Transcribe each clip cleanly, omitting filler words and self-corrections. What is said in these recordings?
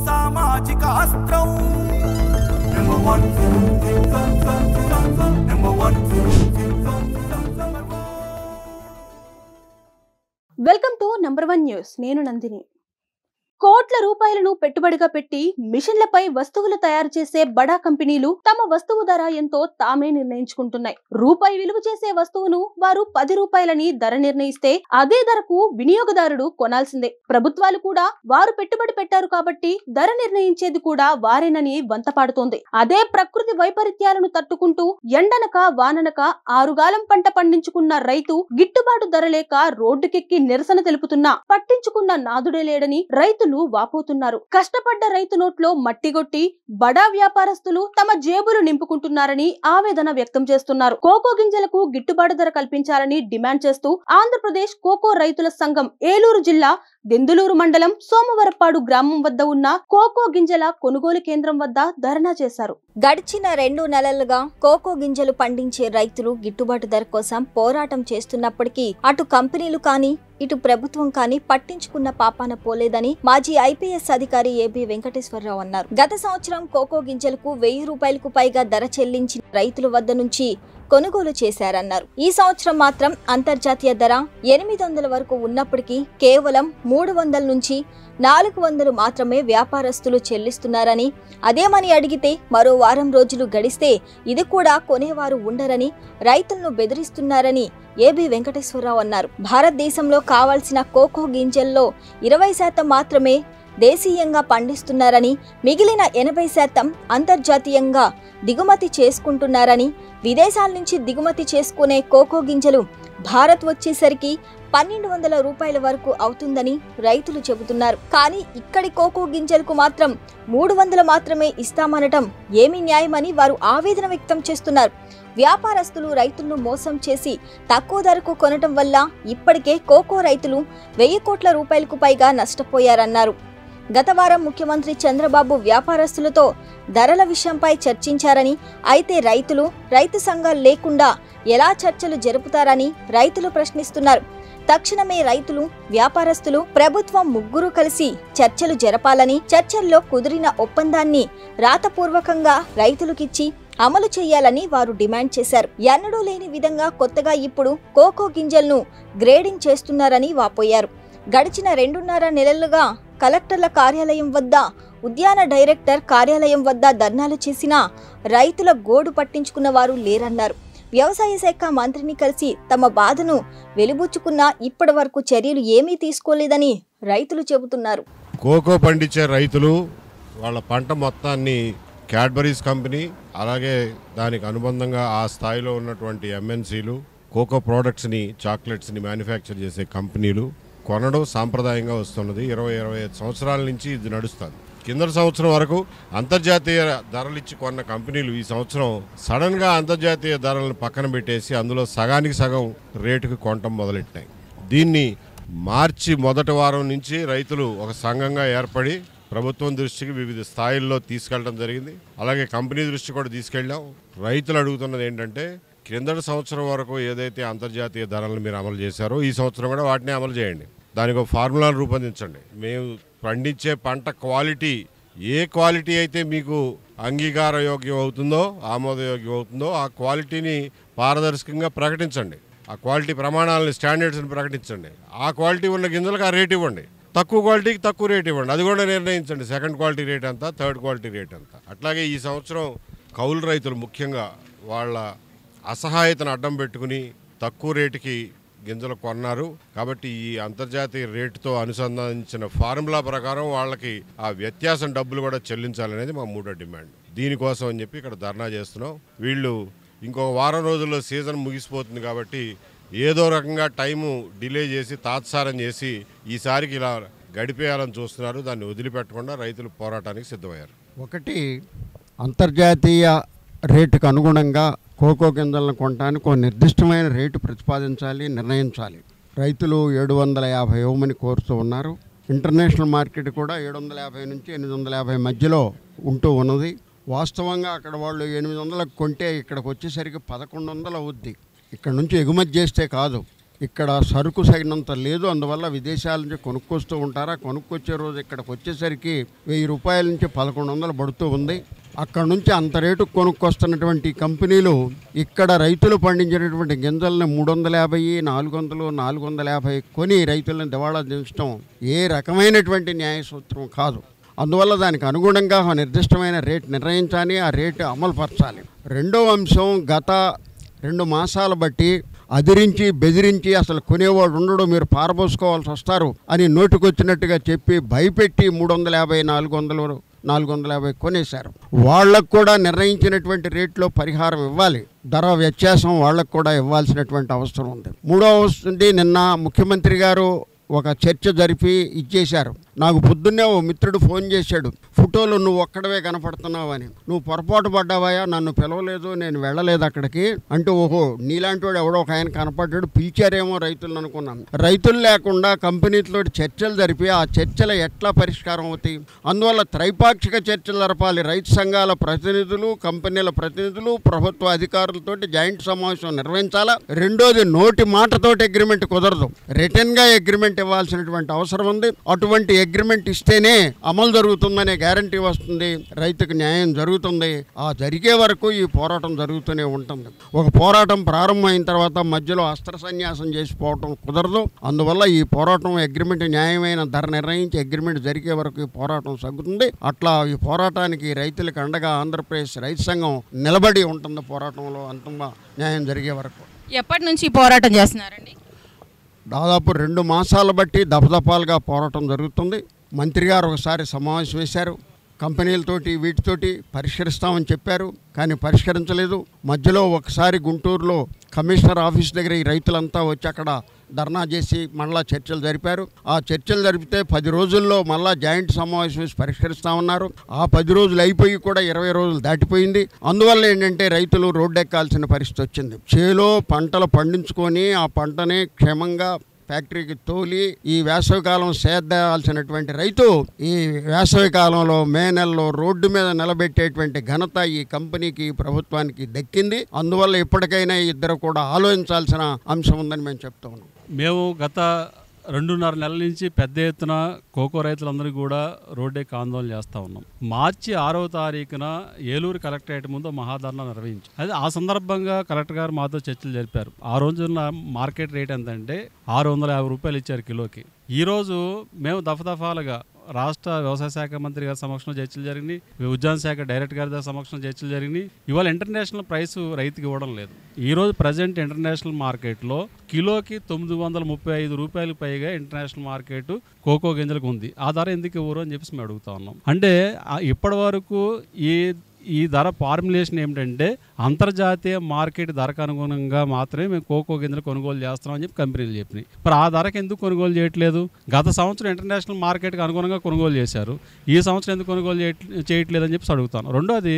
సామాజిక అస్త్రం welcome to number 1 news. నేను నందిని. కోట్ల రూపాయలను పెట్టుబడిగా పెట్టి మిషన్లపై వస్తువులు తయారు చేసే బడా కంపెనీలు తమ వస్తువు ధర ఎంతో తామే నిర్ణయించుకుంటున్నాయి. రూపాయి విలువ చేసే వస్తువును వారు 10 రూపాయలని ధర నిర్ణయిస్తే అదే ధరకు వినియోగదారుడు కొనాల్సిందే. ప్రభుత్వాలు కూడా వారు పెట్టుబడి పెట్టారు కాబట్టి ధర నిర్ణయించేది కూడా వారేనని వంతపాడుతోంది. అదే ప్రకృతి వైపరీత్యాలను తట్టుకుంటూ ఎండనక వాననక ఆరుగాలం పంట పండించుకున్న రైతు గిట్టుబాటు ధర లేక రోడ్డుకెక్కి నిరసన తెలుపుతున్నా పట్టించుకున్న నాదుడే లేడని రైతులు వాపోతున్నారు. కష్టపడ్డ రైతు నోట్లో మట్టిగొట్టి బడా వ్యాపారస్తులు తమ జేబులు నింపుకుంటున్నారని ఆవేదన వ్యక్తం చేస్తున్నారు. కోకో గింజలకు గిట్టుబాటు ధర కల్పించాలని డిమాండ్ చేస్తూ ఆంధ్రప్రదేశ్ కోకో రైతుల సంఘం ఏలూరు జిల్లా దెందులూరు మండలం సోమవరపాడు గ్రామం వద్ద ఉన్న కోకో గింజల కొనుగోలు కేంద్రం వద్ద ధర్నా చేశారు. గడిచిన 2 నెలలుగా కోకో గింజలు పండించే రైతులు గిట్టుబాటు ధర కోసం పోరాటం చేస్తున్నప్పటికీ అటు కంపెనీలు కానీ ఇటు ప్రభుత్వం కానీ పట్టించుకున్న పాపాన పోలేదని మాజీ ఐపీఎస్ అధికారి ఏబీ వెంకటేశ్వరరావు అన్నారు. గత సంవత్సరం కోకో గింజలకు 1000 రూపాయలకు పైగా ధర చెల్లించిన రైతుల వద్ద నుంచి కొనుగోలు చేశారన్నారు. ఈ సంవత్సరం మాత్రం అంతర్జాతీయ ధర 800 వరకు ఉన్నప్పటికీ కేవలం 300 నుంచి 400 మాత్రమే వ్యాపారస్తులు చెల్లిస్తున్నారని, అదేమని అడిగితే మరో వారం రోజులు గడిస్తే ఇది కూడా కొనేవారు ఉండరని రైతులను బెదిరిస్తున్నారని ఏబీ వెంకటేశ్వరరావు అన్నారు. భారతదేశంలో కావాల్సిన కోకో గింజల్లో 20% మాత్రమే దేశీయంగా పండిస్తున్నారని, మిగిలిన 80% అంతర్జాతీయంగా దిగుమతి చేసుకుంటున్నారని, విదేశాల నుంచి దిగుమతి చేసుకునే కోకో గింజలు భారత్ వచ్చేసరికి 1200 రూపాయల వరకు అవుతుందని రైతులు చెబుతున్నారు. కానీ ఇక్కడి కోకో గింజలకు మాత్రం 300 మాత్రమే ఇస్తామనటం ఏమి న్యాయమని వారు ఆవేదన వ్యక్తం చేస్తున్నారు. వ్యాపారస్తులు రైతులను మోసం చేసి తక్కువ ధరకు కొనటం వల్ల ఇప్పటికే కోకో రైతులు 1000 కోట్ల రూపాయలకు పైగా నష్టపోయారన్నారు. గత వారం ముఖ్యమంత్రి చంద్రబాబు వ్యాపారస్తులతో ధరల విషయంపై చర్చించారని, అయితే రైతు సంఘాలు లేకుండా ఎలా చర్చలు జరుపుతారని రైతులు ప్రశ్నిస్తున్నారు. తక్షణమే రైతులు, వ్యాపారస్తులు, ప్రభుత్వం ముగ్గురు కలిసి చర్చలు జరపాలని, చర్చల్లో కుదిరిన ఒప్పందాన్ని రాతపూర్వకంగా రైతులకిచ్చి అమలు చేయాలని వారు డిమాండ్ చేశారు. ఎన్నడూ లేని విధంగా కొత్తగా ఇప్పుడు కోకో గింజలను గ్రేడింగ్ చేస్తున్నారని వాపోయారు. గడిచిన 2.5 నెలలుగా కలెక్టర్ల కార్యాలయం వద్ద, ఉద్యాన డైరెక్టర్ కార్యాలయం వద్ద ధర్నాలు చేసినా రైతుల గోడు పట్టించుకున్న వారు లేరన్నారు. వ్యవసాయ శాఖ మంత్రిని కలిసి తమ బాధను వెలిబుచ్చుకున్నా ఇప్పటి వరకు చర్యలు ఏమీ తీసుకోలేదని రైతులు చెబుతున్నారు. కోకో పండించే రైతులు వాళ్ళ పంట మొత్తాన్ని క్యాడ్బరీస్ కంపెనీ, అలాగే దానికి అనుబంధంగా ఆ స్థాయిలో ఉన్నటువంటి ఎంఎన్సీలు, కోకో ప్రోడక్ట్స్ని, చాక్లెట్స్ని మ్యానుఫ్యాక్చర్ చేసే కంపెనీలు కొనడం సాంప్రదాయంగా వస్తున్నది. 20-25 సంవత్సరాల నుంచి ఇది నడుస్తుంది. కింద సంవత్సరం వరకు అంతర్జాతీయ ధరలు ఇచ్చి కొన్న కంపెనీలు ఈ సంవత్సరం సడన్గా అంతర్జాతీయ ధరలను పక్కన పెట్టేసి అందులో సగానికి సగం రేటుకు కొనటం మొదలెట్టినాయి. దీన్ని మార్చి మొదటి వారం నుంచి రైతులు ఒక సంఘంగా ఏర్పడి ప్రభుత్వం దృష్టికి వివిధ స్థాయిల్లో తీసుకెళ్ళడం జరిగింది. అలాగే కంపెనీ దృష్టి కూడా తీసుకెళ్ళాం. రైతులు అడుగుతున్నది ఏంటంటే, కిందటి సంవత్సరం వరకు ఏదైతే అంతర్జాతీయ ధరలను మీరు అమలు చేశారో ఈ సంవత్సరం కూడా వాటిని అమలు చేయండి. దానికి ఒక ఫార్ములాను రూపొందించండి. మేము పండించే పంట క్వాలిటీ ఏ క్వాలిటీ అయితే మీకు అంగీకారయోగ్యం అవుతుందో, ఆమోదయోగ్యం అవుతుందో ఆ క్వాలిటీని పారదర్శకంగా ప్రకటించండి. ఆ క్వాలిటీ ప్రమాణాలని, స్టాండర్డ్స్ని ప్రకటించండి. ఆ క్వాలిటీ ఉన్న గింజలకు ఆ రేట్ ఇవ్వండి. తక్కువ క్వాలిటీకి తక్కువ రేట్ ఇవ్వండి. అది కూడా నిర్ణయించండి. సెకండ్ క్వాలిటీ రేట్ ఎంత, థర్డ్ క్వాలిటీ రేట్ ఎంత. అట్లాగే ఈ సంవత్సరం కౌలు రైతులు ముఖ్యంగా వాళ్ళ అసహాయతను అడ్డం పెట్టుకుని తక్కువ రేటుకి గింజలు కొన్నారు. కాబట్టి ఈ అంతర్జాతీయ రేటుతో అనుసంధానించిన ఫార్ములా ప్రకారం వాళ్ళకి ఆ వ్యత్యాసం డబ్బులు కూడా చెల్లించాలనేది మా 3వ డిమాండ్. దీనికోసం అని చెప్పి ఇక్కడ ధర్నా చేస్తున్నాం. వీళ్ళు ఇంకో వారం రోజుల్లో సీజన్ ముగిసిపోతుంది కాబట్టి ఏదో రకంగా టైము డిలే చేసి తాత్సారం చేసి ఈసారికి ఇలా గడిపేయాలని చూస్తున్నారు. దాన్ని వదిలిపెట్టకుండా రైతులు పోరాటానికి సిద్ధమయ్యారు. ఒకటి, అంతర్జాతీయ రేటుకు అనుగుణంగా కోకో గింజలను కొనడానికి ఒక నిర్దిష్టమైన రేటు ప్రతిపాదించాలి, నిర్ణయించాలి. రైతులు 750 ఇవ్వమని కోరుతూ ఉన్నారు. ఇంటర్నేషనల్ మార్కెట్ కూడా 750 నుంచి 850 మధ్యలో ఉంటూ ఉన్నది. వాస్తవంగా అక్కడ వాళ్ళు 800 కొంటే ఇక్కడికి వచ్చేసరికి 1100 అవుద్ది. ఇక్కడ నుంచి ఎగుమతి చేస్తే కాదు, ఇక్కడ సరుకు సగినంత లేదు. అందువల్ల విదేశాల నుంచి కొనుక్కొస్తూ ఉంటారు. కొనుక్కొచ్చే రోజు ఇక్కడికి వచ్చేసరికి 1000 రూపాయల నుంచి 1100 పడుతూ ఉంది. అక్కడ నుంచి అంత రేటుకు కొనుక్కొస్తున్నటువంటి కంపెనీలు ఇక్కడ రైతులు పండించినటువంటి గింజలను 350, 400, 450 కొని రైతులను దివాళా దించడం ఏ రకమైనటువంటి న్యాయ సూత్రం కాదు. అందువల్ల దానికి అనుగుణంగా నిర్దిష్టమైన రేటు నిర్ణయించాలి, ఆ రేటు అమలుపరచాలి. రెండో అంశం, గత 2 మాసాలు బట్టి అదిరించి బెదిరించి అసలు కొనేవాడు ఉండడు, మీరు పారబోసుకోవాల్సి వస్తారు అని నోటికొచ్చినట్టుగా చెప్పి భయపెట్టి 350, 450 కొనేశారు. వాళ్లకు కూడా నిర్ణయించినటువంటి రేట్లో పరిహారం ఇవ్వాలి. ధర వ్యత్యాసం వాళ్లకు కూడా ఇవ్వాల్సినటువంటి అవసరం ఉంది. మూడవది, నిన్న ముఖ్యమంత్రి గారు ఒక చర్చ జరిపి ఇచ్చేశారు. నాకు పొద్దున్నే ఓ మిత్రుడు ఫోన్ చేశాడు, ఫోటోలు నువ్వు ఒక్కడవే కనపడుతున్నావు అని. నువ్వు పొరపాటు పడ్డావా, నన్ను పిలవలేదు, నేను వెళ్ళలేదు అక్కడికి అంటే. ఓహో, నీలాంటి వాడు ఎవడో ఒక ఆయన కనపడ్డాడు, పిలిచారేమో రైతులను అనుకున్నాను. రైతులు లేకుండా కంపెనీలతో చర్చలు జరిపి ఆ చర్చలు ఎట్లా పరిష్కారం అవుతాయి? అందువల్ల త్రైపాక్షిక చర్చలు జరపాలి. రైతు సంఘాల ప్రతినిధులు, కంపెనీల ప్రతినిధులు, ప్రభుత్వ అధికారులతో జాయింట్ సమావేశం నిర్వహించాలా. రెండోది, నోటి మాటతోటి అగ్రిమెంట్ కుదరదు, రిటర్న్గా అగ్రిమెంట్ ఇవ్వాల్సినటువంటి అవసరం ఉంది. అటువంటి అగ్రిమెంట్ ఇస్తేనే అమలు జరుగుతుందనే గ్యారంటీ వస్తుంది, రైతుకు న్యాయం జరుగుతుంది. ఆ జరిగే వరకు ఈ పోరాటం జరుగుతూనే ఉంటుంది. ఒక పోరాటం ప్రారంభమైన తర్వాత మధ్యలో అస్త్ర సన్యాసం చేసిపోవటం కుదరదు. అందువల్ల ఈ పోరాటం అగ్రిమెంట్ న్యాయమైన ధర నిర్ణయించి అగ్రిమెంట్ జరిగే వరకు ఈ పోరాటం సాగుతుంది. అట్లా ఈ పోరాటానికి రైతులకు అండగా ఆంధ్రప్రదేశ్ రైతు సంఘం నిలబడి ఉంటుంది. పోరాటంలో అంతంగా న్యాయం జరిగే వరకు. ఎప్పటి నుంచి ఈ పోరాటం చేస్తున్నారండి? దాదాపు 2 మాసాల బట్టి దఫదఫాలుగా పోరాటం జరుగుతుంది. మంత్రి గారు ఒకసారి సమావేశం వేశారు, కంపెనీలతోటి వీటితోటి పరిష్కరిస్తామని చెప్పారు, కానీ పరిష్కరించలేదు. మధ్యలో ఒకసారి గుంటూరులో కమిషనర్ ఆఫీస్ దగ్గర ఈ రైతులంతా వచ్చి అక్కడ ధర్నా చేసి మళ్ళా చర్చలు జరిపారు. ఆ చర్చలు జరిపితే 10 రోజుల్లో మళ్ళా జాయింట్ సమావేశం వేసి పరిష్కరిస్తామన్నారు. ఆ 10 రోజులు అయిపోయి కూడా 20 రోజులు దాటిపోయింది. అందువల్ల ఏంటంటే రైతులు రోడ్డెక్కాల్సిన పరిస్థితి వచ్చింది. చేలో పంటలు పండించుకొని ఆ పంటని క్షేమంగా ఫ్యాక్టరీకి తోలి ఈ వేసవికాలం సేద్దాల్సినటువంటి రైతు ఈ వేసవికాలంలో మే నెలలో రోడ్డు మీద నిలబెట్టేటువంటి ఘనత ఈ కంపెనీకి, ప్రభుత్వానికి దక్కింది. అందువల్ల ఇప్పటికైనా ఇద్దరు కూడా ఆలోచించాల్సిన అంశం ఉందని మేము చెప్తా ఉన్నాం. మేము గత 2.5 నెలల నుంచి పెద్ద ఎత్తున కోకో రైతులందరూ కూడా రోడ్డెక్కి ఆందోళన చేస్తూ ఉన్నాం. మార్చి 6వ తారీఖున ఏలూరు కలెక్టరేట్ ముందు మహాధర్నా నిర్వహించాం. అది ఆ సందర్భంగా కలెక్టర్ గారు మాతో చర్చలు జరిపారు. ఆ రోజున మార్కెట్ రేట్ ఎంతంటే 650 రూపాయలు ఇచ్చారు కిలోకి. ఈరోజు మేము దఫదఫాలుగా రాష్ట్ర వ్యవసాయ శాఖ మంత్రి గారి సమక్షంలో చర్చలు జరిగినాయి, ఉద్యాన శాఖ డైరెక్టర్ గారి సమక్షంలో చర్చలు జరిగినాయి. ఇవాళ ఇంటర్నేషనల్ ప్రైస్ రైతుకి ఇవ్వడం లేదు. ఈరోజు ప్రజెంట్ ఇంటర్నేషనల్ మార్కెట్లో కిలోకి 935 రూపాయలకు పైగా ఇంటర్నేషనల్ మార్కెట్ కోకో గింజలకు ఉంది. ఆ ధర ఎందుకు ఇవ్వరు అని చెప్పేసి మేము అడుగుతా ఉన్నాం. అంటే ఇప్పటి వరకు ఈ ధర ఫార్ములేషన్ ఏమిటంటే అంతర్జాతీయ మార్కెట్ ధరకు అనుగుణంగా మాత్రమే మేము కోకో గింజలు కొనుగోలు చేస్తున్నామని చెప్పి కంపెనీలు చెప్పినాయి. మరి ఆ ధరకు ఎందుకు కొనుగోలు చేయట్లేదు? గత సంవత్సరం ఇంటర్నేషనల్ మార్కెట్కి అనుగుణంగా కొనుగోలు చేశారు, ఈ సంవత్సరం ఎందుకు కొనుగోలు చేయట్లేదని చెప్పి అడుగుతాను. రెండోది,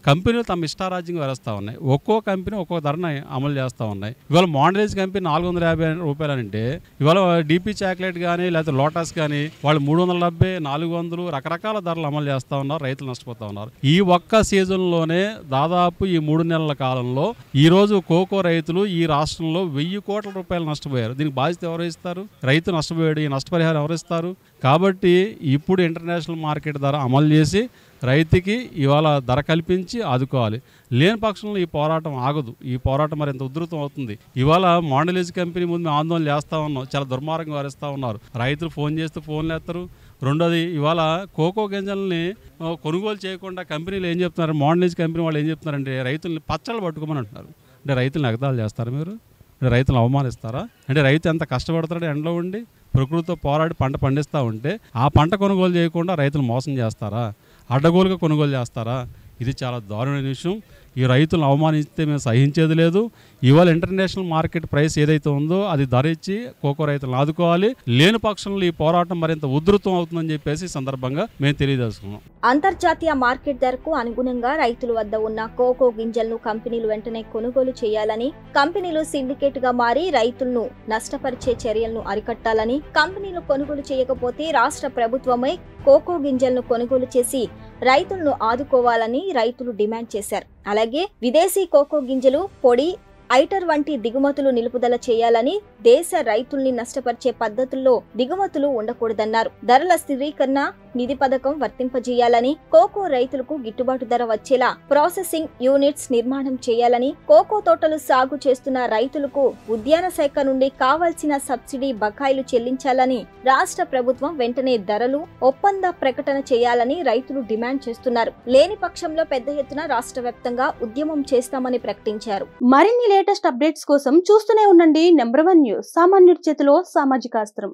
కంపెనీలు తమ ఇష్టారాజ్యంగా వేస్తూ ఉన్నాయి. ఒక్కో కంపెనీ ఒక్కో ధరని అమలు చేస్తూ ఉన్నాయి. ఇవాళ మాండలేజ్ కంపెనీ 450 రూపాయలు అంటే ఇవాళ డీపీ చాక్లెట్ కానీ లేకపోతే లోటస్ కానీ వాళ్ళు 370, 400 రకరకాల ధరలు అమలు చేస్తూ ఉన్నారు. రైతులు నష్టపోతూ ఉన్నారు. ఈ ఒక్క సీజన్లోనే దాదాపు ఈ 3 నెలల కాలంలో ఈరోజు కోకో రైతులు ఈ రాష్ట్రంలో 1000 కోట్ల రూపాయలు నష్టపోయారు. దీనికి బాధ్యత ఎవరు ఇస్తారు? రైతు నష్టపోయాడు, ఈ నష్టపరిహారం ఎవరు ఇస్తారు? కాబట్టి ఇప్పుడు ఇంటర్నేషనల్ మార్కెట్ ధర అమలు చేసి రైతుకి ఇవాళ ధర కల్పించి ఆదుకోవాలి. లేని పక్షంలో ఈ పోరాటం ఆగదు. ఈ పోరాటం మరి ఎంత ఉధృతం అవుతుంది. ఇవాళ మాండలేజ్ కంపెనీ ముందు మేము ఆందోళన చేస్తూ ఉన్నాం, చాలా దుర్మార్గంగా వరిస్తూ ఉన్నారు. రైతులు ఫోన్ చేస్తే ఫోన్లు ఎత్తారు. రెండోది, ఇవాళ కోకో గింజల్ని కొనుగోలు చేయకుండా కంపెనీలు ఏం చెప్తున్నారు, మాండలేజ్ కంపెనీ వాళ్ళు ఏం చెప్తున్నారంటే రైతుల్ని పచ్చళ్ళు పట్టుకోమని అంటున్నారు. అంటే రైతులను ఎగతాళి చేస్తారా మీరు? అంటే రైతులను అవమానిస్తారా? అంటే రైతు ఎంత కష్టపడతాడు ఎండలో ఉండి ప్రకృతితో పోరాడి పంట పండిస్తూ ఉంటే ఆ పంట కొనుగోలు చేయకుండా రైతులు మోసం చేస్తారా? అడ్డగోలుగా కొనుగోలు చేస్తారా? ఇది చాలా దారుణమైన విషయం. ఈ రైతులను అవమానిస్తే మేము సహించేది లేదు. ఇవాళ ఇంటర్నేషనల్ మార్కెట్ ప్రైస్ ఏదైతే ఉందో అది ధర ఇచ్చి కోకో రైతులను ఆదుకోవాలి. లేని పక్షంలో ఈ పోరాటం మరింత ఉధృతం అవుతుందని చెప్పేసి సందర్భంగా మేము తెలియజేస్తున్నాం. అంతర్జాతీయ మార్కెట్ ధరకు అనుగుణంగా రైతుల వద్ద ఉన్న కోకో గింజలను కంపెనీలు వెంటనే కొనుగోలు చేయాలని, కంపెనీలు సిండికేట్ గా మారి రైతులను నష్టపరిచే చర్యలను అరికట్టాలని, కంపెనీలు కొనుగోలు చేయకపోతే రాష్ట్ర ప్రభుత్వమే కోకో గింజలను కొనుగోలు చేసి రైతులను ఆదుకోవాలని రైతులు డిమాండ్ చేశారు. అలాగే విదేశీ కోకో గింజలు, పొడి, ఐటర్ వంటి దిగుమతులు నిలుపుదల చేయాలని, దేశ రైతుల్ని నష్టపరిచే పద్ధతుల్లో దిగుమతులు ఉండకూడదన్నారు. ధరల స్థిరీకరణ నిధి పథకం వర్తింపజేయాలని, కోకో రైతులకు గిట్టుబాటు ధర వచ్చేలా ప్రాసెసింగ్ యూనిట్స్ నిర్మాణం చేయాలని, కోకో తోటలు సాగు చేస్తున్న రైతులకు ఉద్యాన శాఖ నుండి కావాల్సిన సబ్సిడీ బకాయిలు చెల్లించాలని రాష్ట్ర ప్రభుత్వం వెంటనే ధరలు ఒప్పంద ప్రకటన చేయాలని రైతులు డిమాండ్ చేస్తున్నారు. లేని పక్షంలో పెద్ద ఎత్తున రాష్ట్ర వ్యాప్తంగా ఉద్యమం చేస్తామని ప్రకటించారు. మరిన్ని లేటెస్ట్ అప్డేట్స్ కోసం చూస్తూనే ఉండండి నంబర్ 1 న్యూస్. సామాన్యుడి చేతిలో సామాజిక అస్త్రం.